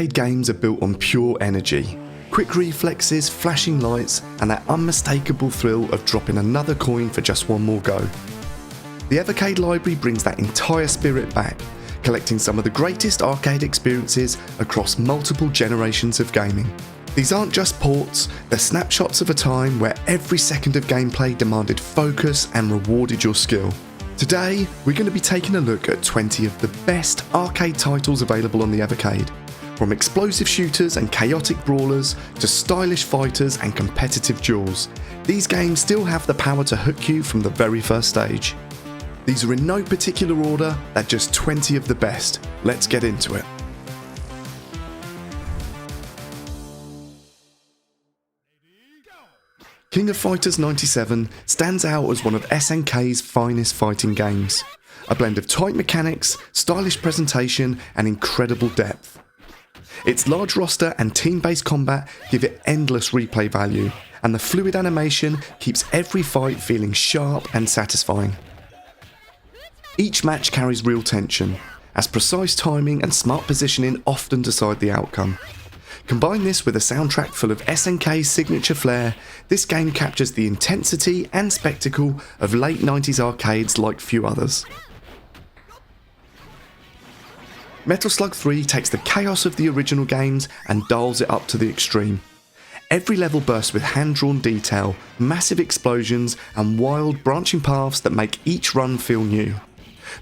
Evercade games are built on pure energy. Quick reflexes, flashing lights, and that unmistakable thrill of dropping another coin for just one more go. The Evercade library brings that entire spirit back, collecting some of the greatest arcade experiences across multiple generations of gaming. These aren't just ports, they're snapshots of a time where every second of gameplay demanded focus and rewarded your skill. Today, we're going to be taking a look at 20 of the best arcade titles available on the Evercade. From explosive shooters and chaotic brawlers to stylish fighters and competitive duels, these games still have the power to hook you from the very first stage. These are in no particular order, they're just 20 of the best. Let's get into it. King of Fighters 97 stands out as one of SNK's finest fighting games. A blend of tight mechanics, stylish presentation, and incredible depth. Its large roster and team-based combat give it endless replay value, and the fluid animation keeps every fight feeling sharp and satisfying. Each match carries real tension, as precise timing and smart positioning often decide the outcome. Combine this with a soundtrack full of SNK's signature flair, this game captures the intensity and spectacle of late 90s arcades like few others. Metal Slug 3 takes the chaos of the original games and dials it up to the extreme. Every level bursts with hand-drawn detail, massive explosions, and wild branching paths that make each run feel new.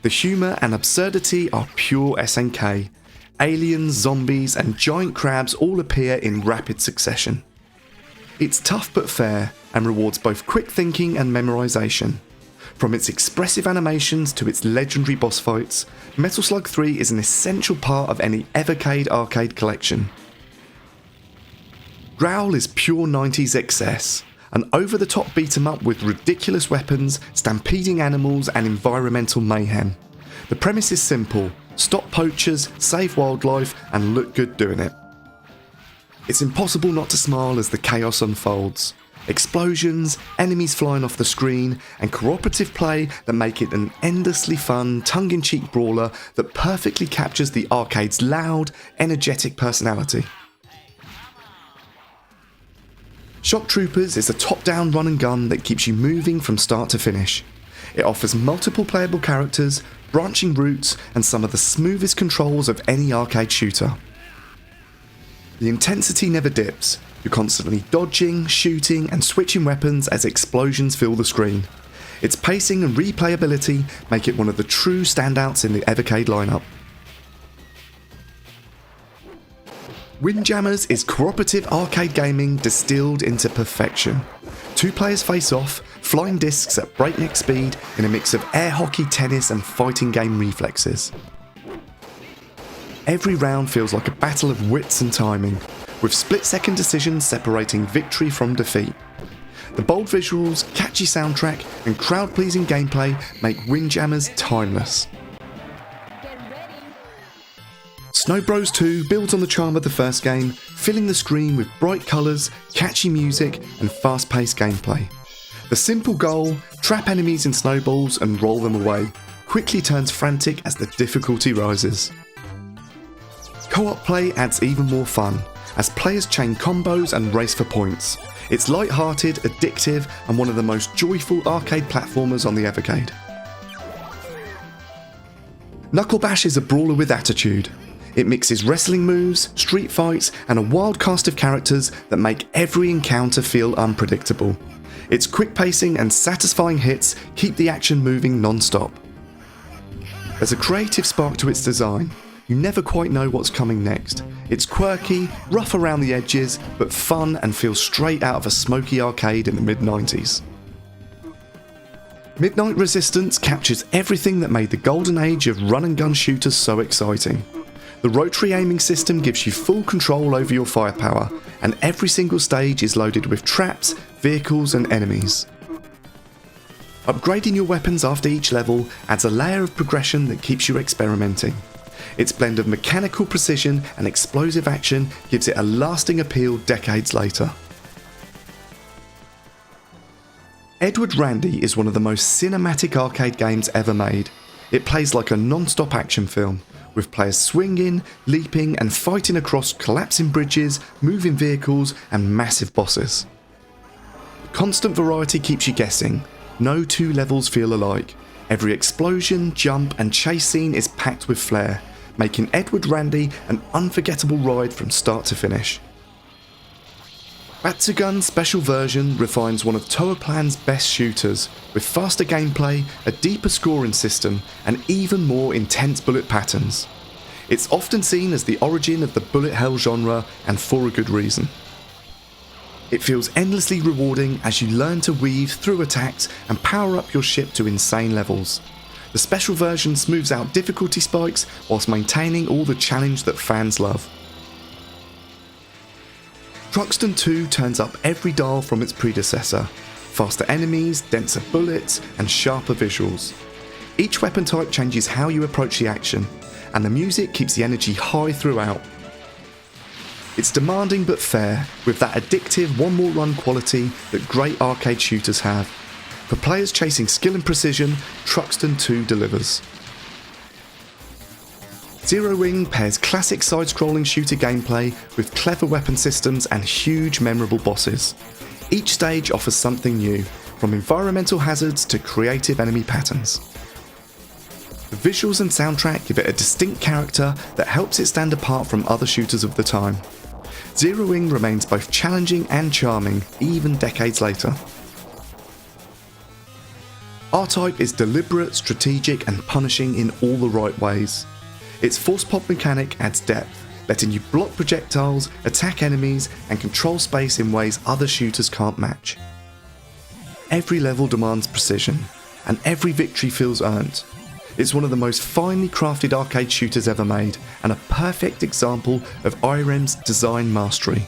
The humour and absurdity are pure SNK. Aliens, zombies, and giant crabs all appear in rapid succession. It's tough but fair, and rewards both quick thinking and memorisation. From its expressive animations to its legendary boss fights, Metal Slug 3 is an essential part of any Evercade arcade collection. Growl is pure 90s excess, an over-the-top beat-em-up with ridiculous weapons, stampeding animals, and environmental mayhem. The premise is simple: stop poachers, save wildlife, and look good doing it. It's impossible not to smile as the chaos unfolds. Explosions, enemies flying off the screen, and cooperative play that make it an endlessly fun, tongue-in-cheek brawler that perfectly captures the arcade's loud, energetic personality. Shock Troopers is a top-down run and gun that keeps you moving from start to finish. It offers multiple playable characters, branching routes, and some of the smoothest controls of any arcade shooter. The intensity never dips. You're constantly dodging, shooting, and switching weapons as explosions fill the screen. Its pacing and replayability make it one of the true standouts in the Evercade lineup. Windjammers is cooperative arcade gaming distilled into perfection. Two players face off, flying discs at breakneck speed in a mix of air hockey, tennis, and fighting game reflexes. Every round feels like a battle of wits and timing, with split-second decisions separating victory from defeat. The bold visuals, catchy soundtrack, and crowd-pleasing gameplay make Windjammers timeless. Snow Bros 2 builds on the charm of the first game, filling the screen with bright colours, catchy music, and fast-paced gameplay. The simple goal, trap enemies in snowballs and roll them away, quickly turns frantic as the difficulty rises. Co-op play adds even more fun, as players chain combos and race for points. It's light-hearted, addictive, and one of the most joyful arcade platformers on the Evercade. Knuckle Bash is a brawler with attitude. It mixes wrestling moves, street fights, and a wild cast of characters that make every encounter feel unpredictable. Its quick pacing and satisfying hits keep the action moving non-stop. There's a creative spark to its design. You never quite know what's coming next. It's quirky, rough around the edges, but fun and feels straight out of a smoky arcade in the mid-90s. Midnight Resistance captures everything that made the golden age of run-and-gun shooters so exciting. The rotary aiming system gives you full control over your firepower, and every single stage is loaded with traps, vehicles, and enemies. Upgrading your weapons after each level adds a layer of progression that keeps you experimenting. Its blend of mechanical precision and explosive action gives it a lasting appeal decades later. Edward Randy is one of the most cinematic arcade games ever made. It plays like a non-stop action film, with players swinging, leaping and fighting across collapsing bridges, moving vehicles and massive bosses. Constant variety keeps you guessing. No two levels feel alike. Every explosion, jump and chase scene is packed with flair, making Edward Randy an unforgettable ride from start to finish. Batsugun Special version refines one of Toaplan's best shooters, with faster gameplay, a deeper scoring system and even more intense bullet patterns. It's often seen as the origin of the bullet hell genre, and for a good reason. It feels endlessly rewarding as you learn to weave through attacks and power up your ship to insane levels. The special version smooths out difficulty spikes whilst maintaining all the challenge that fans love. Truxton II turns up every dial from its predecessor. Faster enemies, denser bullets and sharper visuals. Each weapon type changes how you approach the action, and the music keeps the energy high throughout. It's demanding but fair, with that addictive one more run quality that great arcade shooters have. For players chasing skill and precision, Truxton II delivers. Zero Wing pairs classic side-scrolling shooter gameplay with clever weapon systems and huge memorable bosses. Each stage offers something new, from environmental hazards to creative enemy patterns. The visuals and soundtrack give it a distinct character that helps it stand apart from other shooters of the time. Zero Wing remains both challenging and charming, even decades later. R-Type is deliberate, strategic and punishing in all the right ways. Its force pop mechanic adds depth, letting you block projectiles, attack enemies and control space in ways other shooters can't match. Every level demands precision, and every victory feels earned. It's one of the most finely crafted arcade shooters ever made, and a perfect example of Irem's design mastery.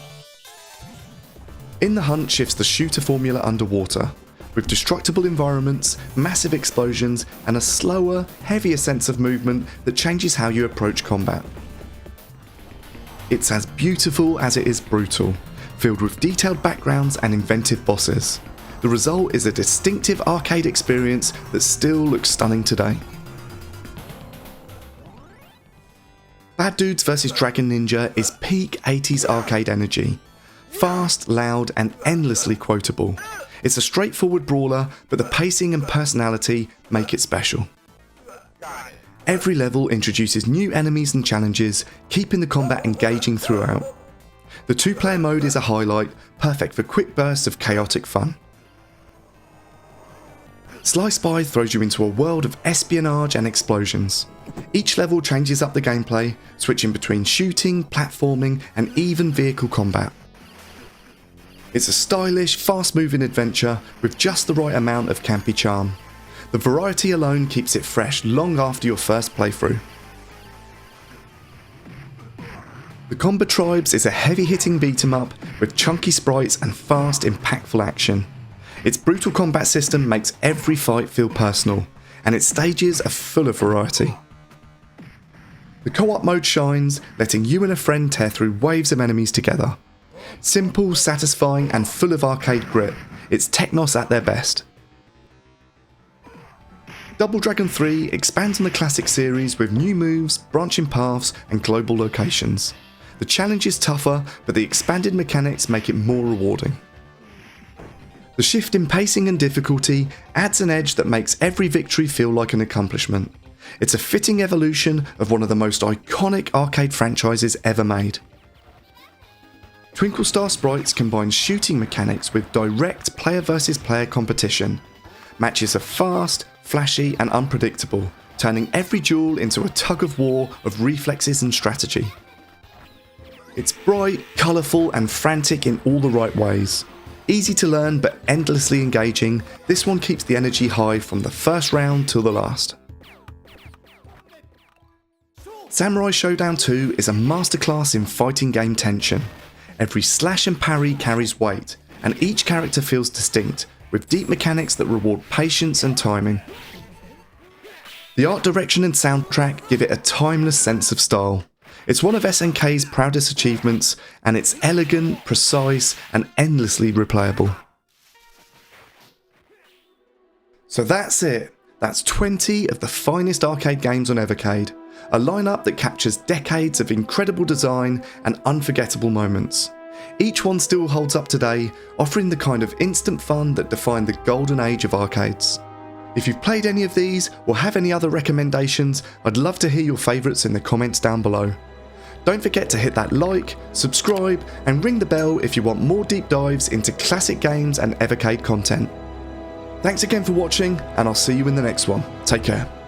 In the Hunt shifts the shooter formula underwater, with destructible environments, massive explosions and a slower, heavier sense of movement that changes how you approach combat. It's as beautiful as it is brutal, filled with detailed backgrounds and inventive bosses. The result is a distinctive arcade experience that still looks stunning today. Bad Dudes vs DragonNinja is peak 80s arcade energy. Fast, loud and endlessly quotable. It's a straightforward brawler, but the pacing and personality make it special. Every level introduces new enemies and challenges, keeping the combat engaging throughout. The two-player mode is a highlight, perfect for quick bursts of chaotic fun. Sly Spy throws you into a world of espionage and explosions. Each level changes up the gameplay, switching between shooting, platforming and even vehicle combat. It's a stylish, fast-moving adventure with just the right amount of campy charm. The variety alone keeps it fresh long after your first playthrough. The Combatribes is a heavy-hitting beat-em-up with chunky sprites and fast, impactful action. Its brutal combat system makes every fight feel personal, and its stages are full of variety. The co-op mode shines, letting you and a friend tear through waves of enemies together. Simple, satisfying and full of arcade grit, it's Technos at their best. Double Dragon 3 expands on the classic series with new moves, branching paths and global locations. The challenge is tougher, but the expanded mechanics make it more rewarding. The shift in pacing and difficulty adds an edge that makes every victory feel like an accomplishment. It's a fitting evolution of one of the most iconic arcade franchises ever made. Twinkle Star Sprites combines shooting mechanics with direct player versus player competition. Matches are fast, flashy and unpredictable, turning every duel into a tug of war of reflexes and strategy. It's bright, colourful and frantic in all the right ways. Easy to learn but endlessly engaging, this one keeps the energy high from the first round till the last. Samurai Shodown II is a masterclass in fighting game tension. Every slash and parry carries weight, and each character feels distinct, with deep mechanics that reward patience and timing. The art direction and soundtrack give it a timeless sense of style. It's one of SNK's proudest achievements, and it's elegant, precise, and endlessly replayable. So that's it. That's 20 of the finest arcade games on Evercade. a lineup that captures decades of incredible design and unforgettable moments. Each one still holds up today, offering the kind of instant fun that defined the golden age of arcades. If you've played any of these or have any other recommendations, I'd love to hear your favourites in the comments down below. Don't forget to hit that like, subscribe and ring the bell if you want more deep dives into classic games and Evercade content. Thanks again for watching, and I'll see you in the next one. Take care.